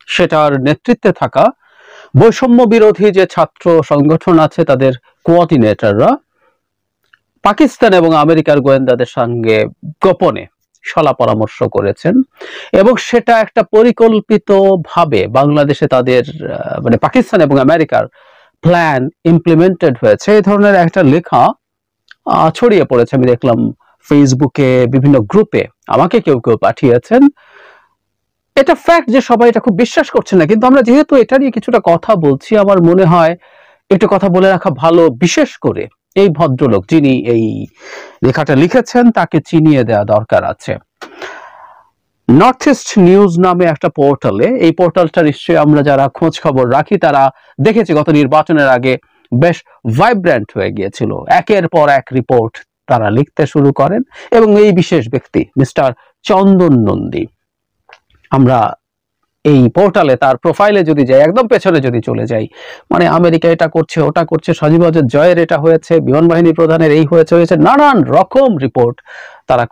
সেটার নেতৃত্বে থাকা বৈষম্য বিরোধী যে ছাত্র সংগঠন আছে তাদের কোঅর্ডিনেটররা পাকিস্তান এবং আমেরিকার গোয়েন্দাদের সঙ্গে গোপনে সলা পরামর্শ করেছেন এবং সেটা একটা পরিকল্পিত ভাবে বাংলাদেশে তাদের মানে পাকিস্তান এবং আমেরিকার প্ল্যান ইমপ্লিমেন্টেড হয়েছে। এই ধরনের একটা লেখা ছড়িয়ে পড়েছে, আমি দেখলাম ফেসবুকে বিভিন্ন গ্রুপে, আমাকে কেউ কেউ পাঠিয়েছেন। এটা ফ্যাক্ট যে সবাই এটা খুব বিশ্বাস করছে না, কিন্তু আমরা যেহেতু এটা নিয়ে কিছুটা কথা বলছি, আমার মনে হয় একটু কথা বলে রাখা ভালো। বিশেষ করে এই ভদ্রলোক যিনি এই লেখাটা লিখেছেন তাকে চিনিয়ে দেওয়া দরকার আছে। নর্থ ইস্ট নিউজ নামে একটা পোর্টালে, এই পোর্টালটা নিশ্চয়ই আমরা যারা খোঁজ খবর রাখি তারা দেখেছি গত নির্বাচনের আগে বেশ ভাইব্রেন্ট হয়ে গিয়েছিল। একের পর এক রিপোর্ট তারা লিখতে শুরু করেন এবং এই বিশেষ ব্যক্তি মিস্টার চন্দন নন্দী, আমরা এই পোর্টালে তার প্রোফাইলে যদি যাই, একদম পেছনে যদি চলে যাই, মানে আমেরিকা এটা করছে ওটা করছে, সজীবজের জয়ের এটা হয়েছে, বিমান বাহিনী প্রধানের এই হয়েছে, নানান রকম রিপোর্ট তারা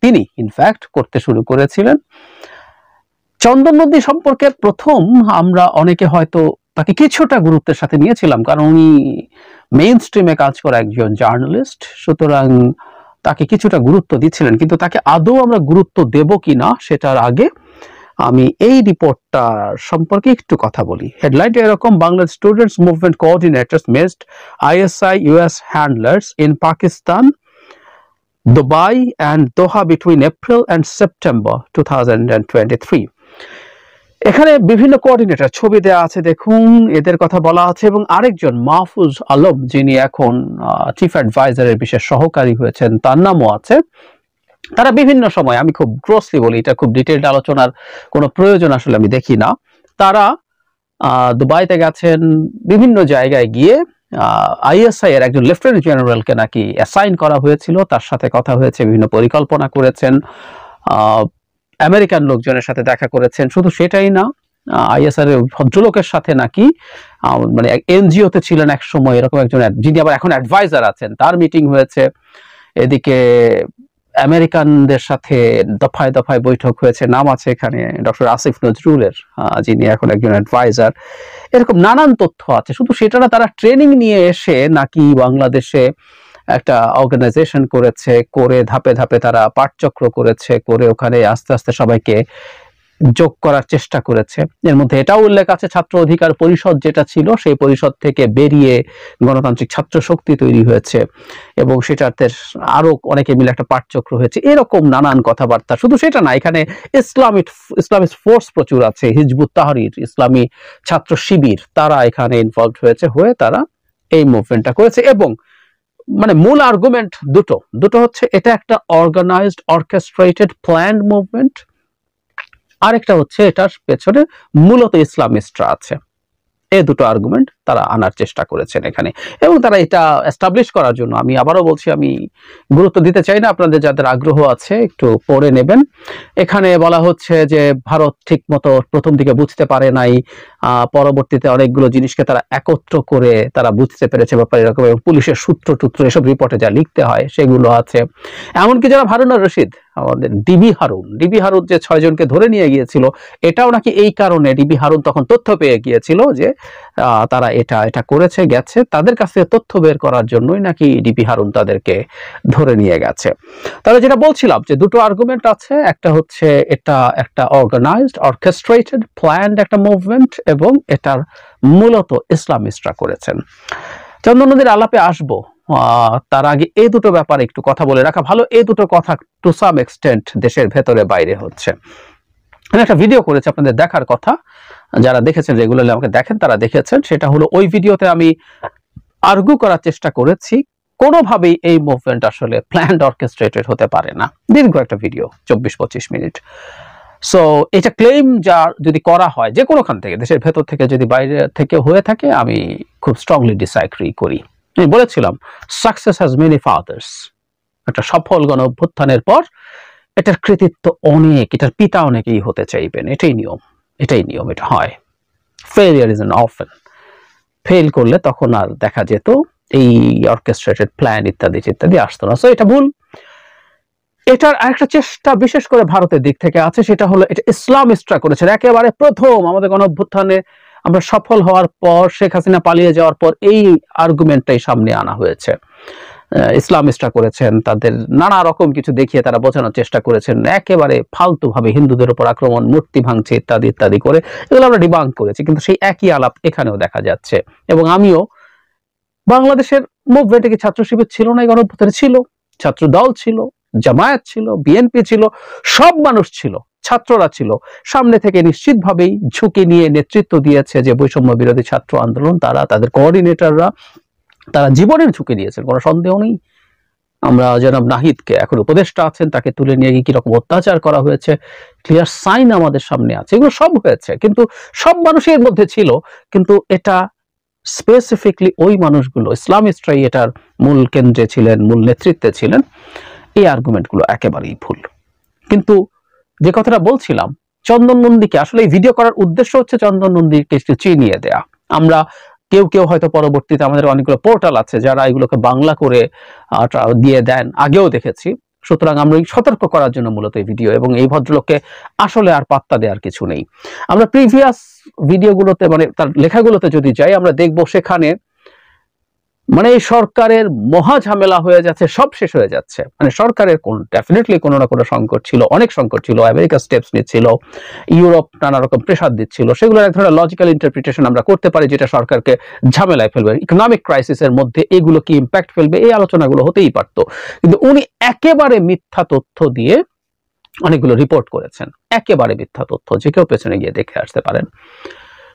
তিনি ইনফ্যাক্ট করতে শুরু করেছিলেন। চন্দন নন্দী সম্পর্কে প্রথম আমরা অনেকে হয়তো তাকে কিছুটা গুরুত্বের সাথে নিয়েছিলাম, কারণ উনি মেইন স্ট্রিমে কাজ করা একজন জার্নালিস্ট, সুতরাং তাকে কিছুটা গুরুত্ব দিচ্ছিলেন। কিন্তু তাকে আদৌ আমরা গুরুত্ব দেব কিনা সেটার আগে আমি এই রিপোর্টটা সম্পর্কে একটু কথা বলি। হেডলাইনটা এরকম: Bangladesh students movement coordinators missed ISI US handlers in Pakistan, Dubai and Doha between April and September 2023। এখানে বিভিন্ন কোঅর্ডিনেটর ছবি দেওয়া আছে, দেখুন এদের কথা বলা আছে, এবং আরেকজন মাহফুজ আলম যিনি এখন চিফ অ্যাডভাইজারের বিশেষ সহকারী হয়েছেন তার নামও আছে। তারা বিভিন্ন সময়, আমি খুব গ্রসলি বলি, এটা খুব ডিটেইলড আলোচনার কোনো প্রয়োজন আসলে আমি দেখি না, তারা দুবাইতে গেছেন, বিভিন্ন জায়গায় গিয়ে ISI এর একজন লেফটেন্যান্ট জেনারেলকে নাকি অ্যাসাইন করা হয়েছিল, তার সাথে কথা হয়েছে, বিভিন্ন পরিকল্পনা করেছেন, আমেরিকান লোকজনের সাথে দেখা করেছেন। শুধু সেটাই না, ISI এর ভদ্রলোকের সাথে নাকি মানে NGO-তে ছিলেন এক সময় এরকম একজন, যিনি আবার এখন অ্যাডভাইজার আছেন, তার মিটিং হয়েছে। এদিকে আমেরিকানদের সাথে দফায় দফায় বৈঠক হয়েছে, নাম আছে এখানে ডক্টর আসিফ নজরুলের, যিনি এখন একজন অ্যাডভাইজার। এরকম নানান তথ্য আছে। শুধু সেটা না, তারা ট্রেনিং নিয়ে এসে নাকি বাংলাদেশে একটা অর্গানাইজেশন করেছে, করে ধাপে ধাপে তারা পাঠচক্র করেছে, করে ওখানে আস্তে আস্তে সবাইকে যোগ করার চেষ্টা করেছে। এর মধ্যে এটাও উল্লেখ আছে ছাত্র অধিকার পরিষদ যেটা ছিল, সেই পরিষদ থেকে বেরিয়ে গণতান্ত্রিক ছাত্র শক্তি তৈরি হয়েছে এবং সেটাতে আরো অনেকে মিলে একটা পাঠচক্র হয়েছে, এরকম নানান কথাবার্তা। শুধু সেটা না, এখানে ইসলামিক ফোর্স প্রচুর আছে, হিজবুত তাহরির, ইসলামী ছাত্র শিবির, তারা এখানে ইনভলভ হয়ে তারা এই মুভমেন্টটা করেছে। এবং মানে মূল আর্গুমেন্ট দুটো হচ্ছে, এটা একটা অর্গানাইজড অর্কেস্ট্রেটেড প্ল্যান্ড মুভমেন্ট, আরেকটা হচ্ছে এটার পেছনে মূলত ইসলামিস্টরা আছে। এই দুটো আর্গুমেন্ট তারা আনার চেষ্টা করেছেন এখানে, এবং তারা এটা এস্টাবলিশ করার জন্য, আমি আবারও বলছি, আমি গুরুত্ব দিতে চাই না, আপনাদের যাদের আগ্রহ আছে একটু পড়ে নেবেন। এখানে বলা হচ্ছে যে ভারত ঠিক মতো প্রথম দিকে বুঝতে পারে নাই, পরবর্তীতে অনেকগুলো জিনিসকে তারা একত্র করে তারা বুঝতে পেরেছে ব্যাপারে এরকম, এবং পুলিশের সূত্র এসব রিপোর্টে যা লিখতে হয় সেগুলো আছে। এমনকি যারা হারুন রশিদ, আমাদের ডিবি হারুন যে 6 জনকে ধরে নিয়ে গিয়েছিল, এটাও নাকি এই কারণে ডিবি হারুন তখন তথ্য পেয়ে গিয়েছিল যে তারা এটা করেছে গেছে, তাদের কাছ থেকে তথ্য বের করার জন্যই নাকি ডিবি হারুন তাদেরকে ধরে নিয়ে গেছে। তাহলে যেটা বলছিলাম যে দুটো আর্গুমেন্ট আছে, একটা হচ্ছে এটা একটা অর্গানাইজড অর্কেস্ট্রেটেড প্ল্যান্ড একটা মুভমেন্ট, এবং এটার মূলত ইসলামিস্টরা করেছেন। চন্দন নদীর আলাপে আসবো, তার আগে এই দুটো ব্যাপারে একটু কথা বলে রাখা ভালো। এই দুটো কথা টু সাম এক্সটেন্ট দেশের ভেতরে বাইরে হচ্ছে। আমি একটা ভিডিও করেছি, আপনাদের দেখার কথা, যারা দেখেছেন রেগুলারলি আমাকে দেখেন তারা দেখেছেন। সেটা হলো, ওই ভিডিওতে আমি আর্গু করার চেষ্টা করেছি কোনোভাবেই এই মুভমেন্ট আসলে প্ল্যান্ড অর্কেস্ট্রেটেড হতে পারে না। দীর্ঘ একটা ভিডিও, 24-25 মিনিট। সো এটা ক্লেম যা যদি করা হয় যে কোনোখান থেকে, দেশের ভেতর থেকে যদি বাইরে থেকে হয়ে থাকে, আমি খুব স্ট্রংলি ডিসঅ্যাগ্রি করি। আমি বলেছিলাম সাকসেস হ্যাজ মেনি ফাদার্স। একটা সফল গণ অভ্যুত্থানের পর এটার কৃতিত্ব অনেক, এটার পিতা অনেকেই হতে চাইবেন, এটাই নিয়ম, এটা হয়। Failure is an often. Fail করলে তখন আর দেখা যেত এই অর্কেস্ট্রেটেড প্ল্যান ইত্যাদি আসতো না। সো এটা ভুল। এটার আরেকটা চেষ্টা বিশেষ করে ভারতের দিক থেকে আছে, সেটা হলো এটা ইসলামিস্টরা করেছে। একেবারে প্রথম আমাদের গণঅভ্যুত্থানে আমরা সফল হওয়ার পর, শেখ হাসিনা পালিয়ে যাওয়ার পর এই আর্গুমেন্টটাই সামনে আনা হয়েছে। ইসলামিস্টরা করেছেন, তাদের নানা রকম কিছু দেখিয়ে তারা বোঝানোর চেষ্টা করেছেন, একেবারে ফালতু ভাবে হিন্দুদের উপর আক্রমণ, মূর্তি ভাঙছে ইত্যাদি ইত্যাদি করে, এগুলো আমরা ডিবাঙ্ক করেছি। কিন্তু সেই একই আলাপ এখানেও দেখা যাচ্ছে। এবং আমিও বাংলাদেশের মুভমেন্টে কি ছাত্র শিবির ছিল না? গণঅভ্যুত্থানে ছিল, ছাত্র দল ছিল, জামায়াত ছিল, বিএনপি ছিল, সব মানুষ ছিল, ছাত্ররা ছিল। সামনে থেকে নিশ্চিতভাবেই ঝুঁকি নিয়ে নেতৃত্ব দিয়েছে যে বৈষম্য বিরোধী ছাত্র আন্দোলন, তারা, তাদের কোঅর্ডিনেটররা, তারা জীবনের ঝুঁকি দিয়েছেন, কোনো সন্দেহ নেই। আমরা জনাব নাহিদকে, এখন উপদেষ্টা আছেন, তাকে তুলে নিয়ে গিয়ে কিরকম অত্যাচার করা হয়েছে, ক্লিয়ার সাইন আমাদের সামনে আছে। এগুলো সব হয়েছে, কিন্তু সব মানুষের মধ্যে ছিল। কিন্তু এটা স্পেসিফিকলি ওই মানুষগুলো, ইসলামিস্টরাই এটার মূল কেন্দ্রে ছিলেন, মূল নেতৃত্বে ছিলেন। এই আর্গুমেন্টগুলো একেবারেই ভুল। কিন্তু যে কথাটা বলছিলাম, চন্দন নন্দীকে আসলে এই ভিডিও করার উদ্দেশ্য হচ্ছে চন্দন নন্দীকে একটু চিনিয়ে দেয়া। আমরা কেউ কেউ হয়তো পরবর্তীতে, আমাদের অনেকগুলো পোর্টাল আছে যারা এগুলোকে বাংলা করে দিয়ে দেন, আগেও দেখেছি। সুতরাং আমরা সতর্ক করার জন্য মূলত এই ভিডিও, এবং এই ভদ্রলোককে আসলে আর পাত্তা দেওয়ার কিছু নেই। আমরা প্রিভিয়াস ভিডিওগুলোতে, মানে তার লেখাগুলোতে যদি যাই, আমরা দেখব সেখানে মানে এই সরকারের মহা ঝামেলা হয়ে যাচ্ছে, সব শেষ হয়ে যাচ্ছে। মানে সরকারের ডেফিনেটলি কোনো না কোনো সংকট ছিল, অনেক সংকট ছিল, আমেরিকা স্টেপস নিচ্ছিল, ইউরোপ নানা রকম প্রেসার দিচ্ছিল, সেগুলোর এক ধরনের লজিক্যাল ইন্টারপ্রিটেশন আমরা করতে পারি যেটা সরকারকে ঝামেলায় ফেলবে। ইকোনমিক ক্রাইসিসের মধ্যে এগুলো কি ইম্প্যাক্ট ফেলবে, এই আলোচনাগুলো হতেই পারত। কিন্তু উনি একেবারে মিথ্যা তথ্য দিয়ে অনেকগুলো রিপোর্ট করেছেন, একেবারে মিথ্যা তথ্য, যে কেউ পেছনে গিয়ে দেখে আসতে পারেন।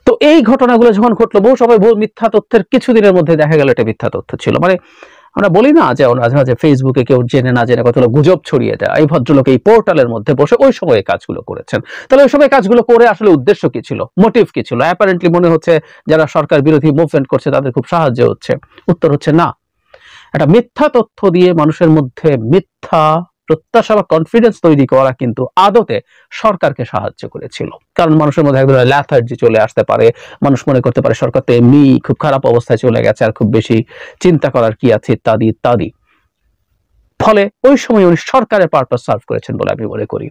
তো এই ঘটনাগুলো যখন ঘটলো, বহু সবাই মিথ্যা তথ্যের কিছুদিনের মধ্যে দেখা গেল এটা মিথ্যা তথ্য ছিল। মানে আমরা বলি না যে মাঝে মাঝে ফেসবুকে কেউ জেনে না জেনে কতগুলো গুজব ছড়িয়ে দেয়, এই ভদ্রলোক এই পোর্টালের মধ্যে বসে ওই সময় কাজগুলো করেছেন। তাহলে ওই সময় কাজগুলো করে আসলে উদ্দেশ্য কি ছিল, মোটিভ কি ছিল? অ্যাপারেন্টলি মনে হচ্ছে যারা সরকার বিরোধী মুভমেন্ট করছে তাদের খুব সাহায্য হচ্ছে। উত্তর হচ্ছে না। একটা মিথ্যা তথ্য দিয়ে মানুষের মধ্যে মিথ্যা প্রত্যাশা বা কনফিডেন্স তৈরি করা কিন্তু আদতে সরকারকে সাহায্য করেছিল। কারণ মানুষের মধ্যে এক ধরনের ল্যাথার্জি চলে আসতে পারে, মানুষ মনে করতে পারে সরকার তো এমনি খুব খারাপ অবস্থায় চলে গেছে, আর খুব বেশি চিন্তা করার কি আছে, ইত্যাদি ইত্যাদি। ফলে ওই সময় উনি সরকারের পারপাস সার্ভ করেছেন বলে আমি মনে করি।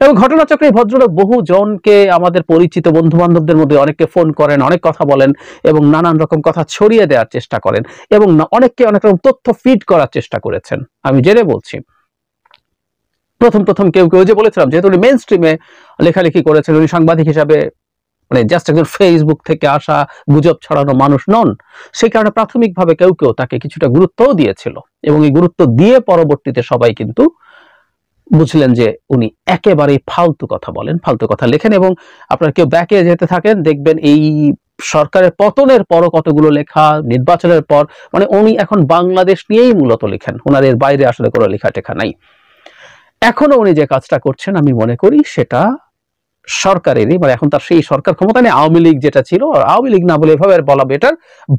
এবং ঘটনাচক্রে ভদ্রলোক বহু জনকে, আমাদের পরিচিত বন্ধু বান্ধবদের মধ্যে অনেককে ফোন করেন, অনেক কথা বলেন, এবং নানান রকম কথা ছড়িয়ে দেওয়ার চেষ্টা করেন, এবং অনেককে অনেক রকম তথ্য ফিড করার চেষ্টা করেছেন। আমি জেনে বলছি, প্রথম প্রথম কেউ কেউ, যে বলেছিলাম, যেহেতু উনি মেইন স্ট্রিমে লেখালেখি করেছেন, উনি সাংবাদিক হিসাবে মানে জাস্ট একজন ফেসবুক থেকে আসা গুজব ছড়ানো মানুষ নন, সেই কারণে প্রাথমিকভাবে কেউ কেউ তাকে কিছুটা গুরুত্বও দিয়েছিল। এবং এই গুরুত্ব দিয়ে পরবর্তীতে সবাই কিন্তু বুঝলেন যে উনি একেবারেই ফালতু কথা বলেন, ফালতু কথা লেখেন। এবং আপনারা কেউ ব্যাকে যেতে থাকেন, দেখবেন এই সরকারের পতনের পরও কতগুলো লেখা, নির্বাচনের পর, মানে উনি এখন বাংলাদেশ নিয়েই মূলত লেখেন, ওনার এর বাইরে আসলে কোনো লেখা টেখা নাই। এখনো উনি যে কাজটা করছেন আমি মনে করি সেটা সরকারেরই, মানে এখন তার সেই সরকার ক্ষমতা নেই, আওয়ামী লীগ যেটা ছিল, আওয়ামী লীগ না বলে এভাবে বলা বেটার,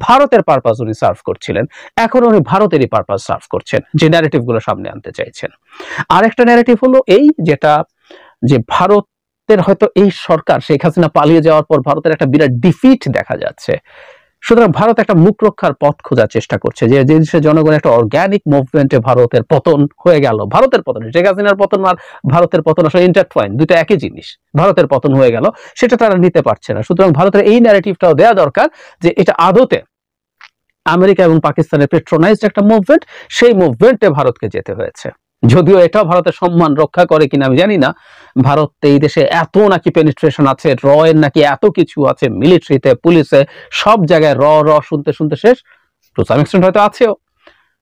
ভারতের পারপাস উনি সার্ভ করছিলেন। এখন উনি ভারতেরই পারপাস সার্ভ করছেন, যে ন্যারেটিভ গুলো সামনে আনতে চাইছেন। আরেকটা ন্যারেটিভ হলো এই, যেটা যে ভারতের হয়তো এই সরকার শেখ হাসিনা পালিয়ে যাওয়ার পর ভারতের একটা বিরাট ডিফিট দেখা যাচ্ছে। সুতরাং ভারত একটা মুখ রক্ষার পথ খোঁজার চেষ্টা করছে, যে দেশের জনগণ একটা অর্গানিক মুভমেন্টে ভারতের পতন হয়ে গেল। ভারতের পতন, শেখ হাসিনার পতন আর ভারতের পতন আসলে ইন্টারটুয়াইন, দুটো একই জিনিস। ভারতের পতন হয়ে গেল, সেটা তারা নিতে পারছে না। সুতরাং ভারতের এই ন্যারেটিভটাও দেওয়া দরকার যে এটা আদতে আমেরিকা এবং পাকিস্তানের পেট্রোনাইজড একটা মুভমেন্ট, সেই মুভমেন্টে ভারতকে যেতে হয়েছে। যদিও এটা ভারতের সম্মান রক্ষা করে কিনা আমি জানি না। ভারত এই দেশে এত নাকি পেনিট্রেশন আছে, র এর নাকি এত কিছু আছে, মিলিটারিতে, পুলিশে, সব জায়গায় র র শুনতে শুনতে শেষ। টু সাম এক্সটেন্ট হয়তো আছেও।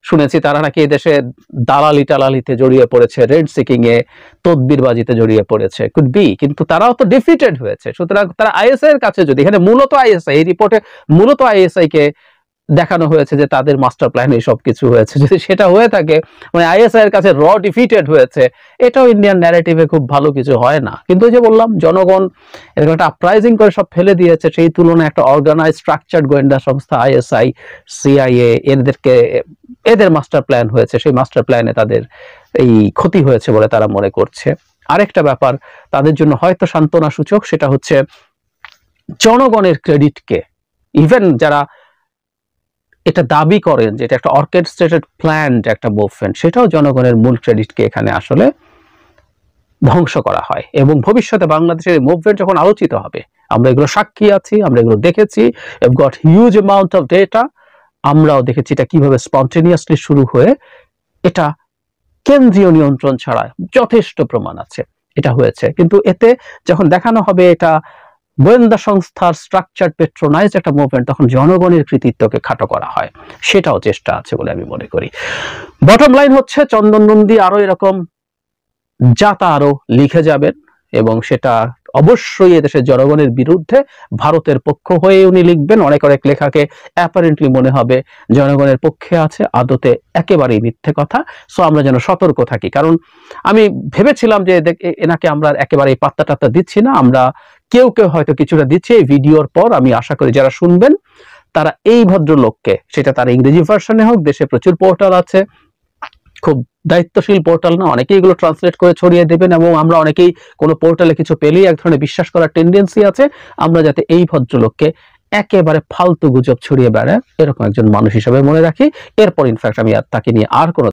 শুনেছি তারা নাকি এই দেশে দালালি টালালিতে জড়িয়ে পড়েছে, রেড সিকিং এ, তদবিরবাজিতে জড়িয়ে পড়েছে, কুড বি, কিন্তু তারাও তো ডিফিটেড হয়েছে। সুতরাং তারা আইএসআই এর কাছে, যদি এখানে মূলত আইএসআই, এই রিপোর্টে মূলত আইএসআই কে দেখানো হয়েছে যে তাদের মাস্টার প্ল্যান এই সব কিছু হয়েছে, যদি সেটা হয়ে থাকে, মানে আইএসআই এর কাছে র ডিফিটেড হয়েছে, এটাও ইন্ডিয়ান ন্যারেটিভে খুব ভালো কিছু হয় না। কিন্তু যে বললাম, জনগণ এরকম একটা আপরাইজিং করে সব ফেলে দিয়েছে, সেই তুলনায় একটা অর্গানাইজ স্ট্রাকচার্ড গোয়েন্দা সংস্থা আইএসআই, সিআইএ, এদের মাস্টার প্ল্যান হয়েছে, সেই মাস্টার প্ল্যানে তাদের এই ক্ষতি হয়েছে বলে তারা মনে করছে। আরেকটা ব্যাপার তাদের জন্য হয়তো সান্ত্বনা সূচক, সেটা হচ্ছে জনগণের ক্রেডিটকে, ইভেন যারা এটা দাবি করেন যে এটা একটা অর্কেস্ট্রেটেড প্ল্যান্ড একটা মুভমেন্ট, সেটাও জনগণের মূল ক্রেডিটকে এখানে আসলে ধ্বংস করা হয়। এবং ভবিষ্যতে বাংলাদেশের মুভমেন্ট যখন আলোচিত হবে, আমরা এগুলো সাক্ষী আছি, আমরা এগুলো দেখেছি, have got huge amount of data, আমরাও দেখেছি এটা কিভাবে স্পন্টেনিয়াসলি শুরু হয়ে এটা কেন্দ্রীয় নিয়ন্ত্রণ ছাড়া যথেষ্ট প্রমাণ আছে এটা হয়েছে। কিন্তু এতে যখন দেখানো হবে এটা গোয়েন্দা সংস্থার স্ট্রাকচার পেট্রোনাইজ একটা মুভমেন্ট, তখন জনগণের কৃতিত্বকে খাটো করা হয়, সেটাও চেষ্টা আছে বলে আমি মনে করি। বটম লাইন হচ্ছে চন্দন নন্দী আরো এরকম যাতা আরো লিখে যাবেন, এবং সেটা অবশ্যই এদেশের জনগণের বিরুদ্ধে ভারতের পক্ষ হয়ে উনি লিখবেন। অনেক অনেক লেখাকে অ্যাপারেন্টলি মনে হবে জনগণের পক্ষে আছে, আদতে একেবারেই মিথ্যে কথা। সো আমরা যেন সতর্ক থাকি, কারণ আমি ভেবেছিলাম যে এনাকে আমরা একেবারে পাত্তা টাত্তা দিচ্ছি না, আমরা কেউ কেউ হয়তো কিছুটা দিচ্ছি। এই ভিডিওর পর আমি আশা করি যারা শুনবেন তারা এই ভদ্রলোককে, সেটা তার ইংরেজি ভার্সনে হোক, দেশে প্রচুর পোর্টাল আছে, খুব দায়িত্বশীল পোর্টাল না, অনেকেই এগুলো ট্রান্সলেট করে ছড়িয়ে দেবেন, এবং আমরা অনেকেই কোনো পোর্টালে কিছু পেলেই এক ধরনের বিশ্বাস করার টেন্ডেন্সি আছে। আমরা যাতে এই ভদ্রলোককে একেবারে ফালতু গুজব ছড়িয়ে বেড়ায় এরকম একজন মানুষ হিসেবে মনে রাখি। এরপর ইনফ্যাক্ট আমি তাকে নিয়ে আর কোনো